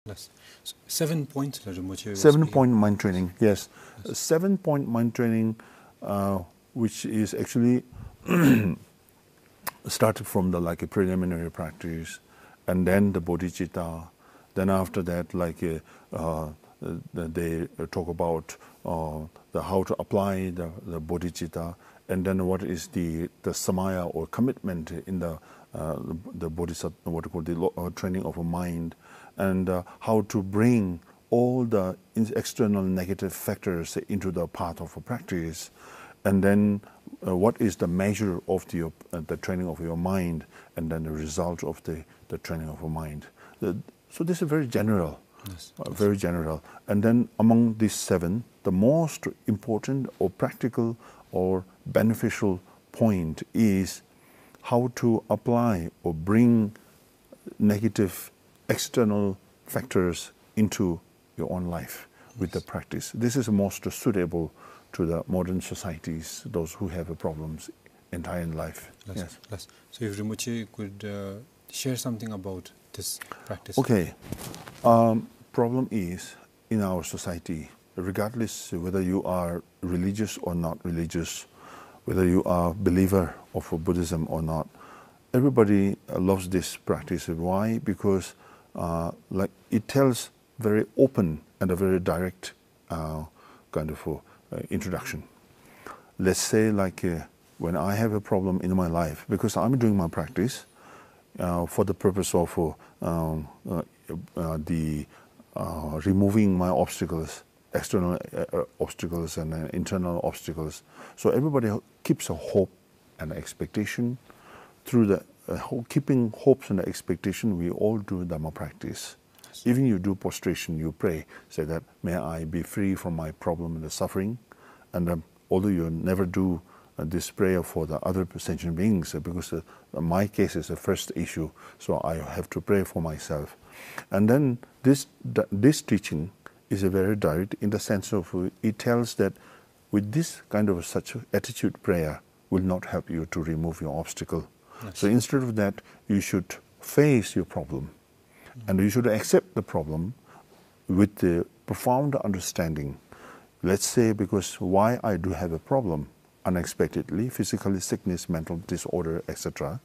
Yes. So 7 points. 7-point mind training, yes. 7-point mind training, which is actually started from the a preliminary practice, and then the bodhicitta. Then after that, they talk about how to apply the bodhicitta, and then what is the samaya or commitment in the bodhisattva, what we call the training of a mind, and how to bring all the external negative factors into the path of a practice, and then what is the measure of the training of your mind, and then the result of the training of a mind. So this is very general, very general. And then among these 7, the most important or practical or beneficial point is how to apply or bring negative external factors into your own life with the practice. This is most suitable to the modern societies, those who have problems entire life. Yes. So if Rinpoche could share something about this practice. Okay. Problem is, in our society, regardless whether you are religious or not religious, whether you are believer of Buddhism or not, everybody loves this practice. Why? Because it tells very open and a very direct kind of introduction. Let's say when I have a problem in my life, because I'm doing my practice for the purpose of removing my obstacles, external obstacles and internal obstacles. So everybody keeps a hope and expectation. Through the keeping hopes and expectation, we all do Dhamma practice. Even you do prostration, you pray, say that, may I be free from my problem and the suffering. And although you never do this prayer for the other sentient beings, because my case is the first issue, so I have to pray for myself. And then this teaching is a very direct in the sense of it tells that with this kind of such attitude, prayer will not help you to remove your obstacle. Yes. So instead of that, you should face your problem, and you should accept the problem with the profound understanding. Let's say, because why I do have a problem unexpectedly, physically, sickness, mental disorder, etc.,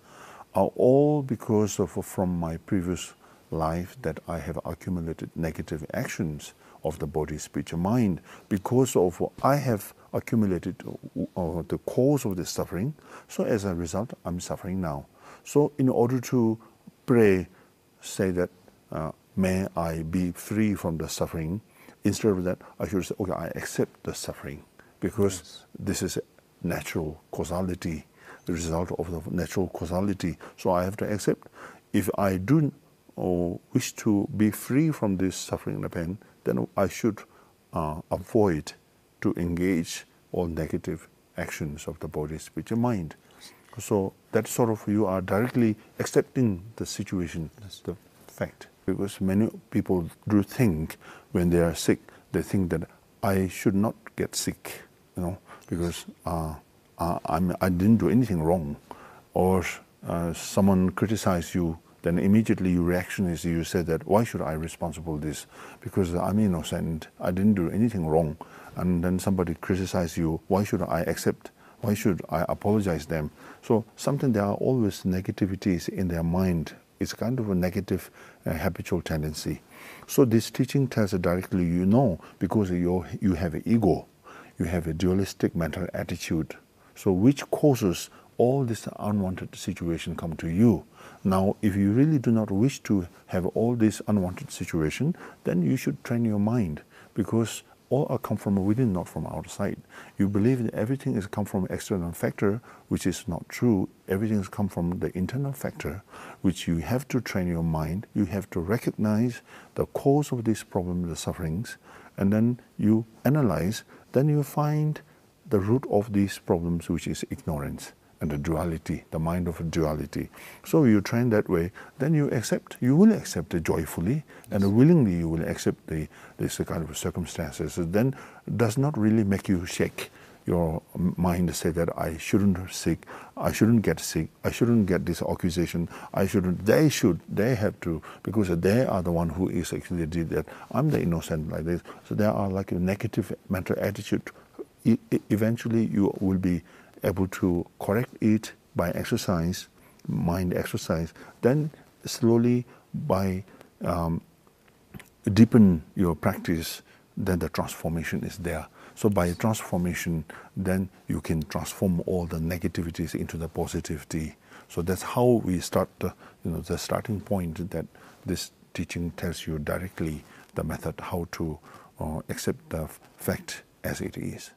are all because of from my previous life that I have accumulated negative actions of the body, speech, and mind. Because of I have accumulated the cause of the suffering, so as a result, I'm suffering now. So in order to pray, say that, may I be free from the suffering, instead of that, I should say, okay, I accept the suffering, because this is natural causality, the result of the natural causality. So I have to accept. If I do wish to be free from this suffering and pain, then I should avoid to engage all negative actions of the body, speech, and mind. So that sort of, you are directly accepting the situation, the fact. Because many people do think when they are sick, they think that I should not get sick, because I didn't do anything wrong. Or someone criticizes you, then immediately your reaction is you say that, why should I responsible this? Because I'm innocent, I didn't do anything wrong. And then somebody criticizes you, why should I accept? Why should I apologize them? So something, there are always negativities in their mind. It's kind of a negative habitual tendency. So this teaching tells directly, because you have an ego, you have a dualistic mental attitude, so which causes all this unwanted situation come to you. Now, if you really do not wish to have all this unwanted situation, then you should train your mind, because all are come from within, not from outside. You believe that everything is come from external factor, which is not true. Everything has come from the internal factor, which you have to train your mind. You have to recognize the cause of this problem, the sufferings, and then you analyze. Then you find the root of these problems, which is ignorance and the duality, the mind of duality. So you train that way, then you will accept it joyfully, and willingly you will accept this kind of circumstances. Then it does not really make you shake. your mind say that I shouldn't sick, I shouldn't get sick, I shouldn't get this accusation, they have to, because they are the one who is actually did that. I'm the innocent like this. So there are like a negative mental attitude. Eventually you will be able to correct it by exercise, mind exercise. Then slowly by deepen your practice, then the transformation is there. So by transformation, then you can transform all the negativities into the positivity. So that's how we start, the starting point that this teaching tells you directly the method how to accept the fact as it is.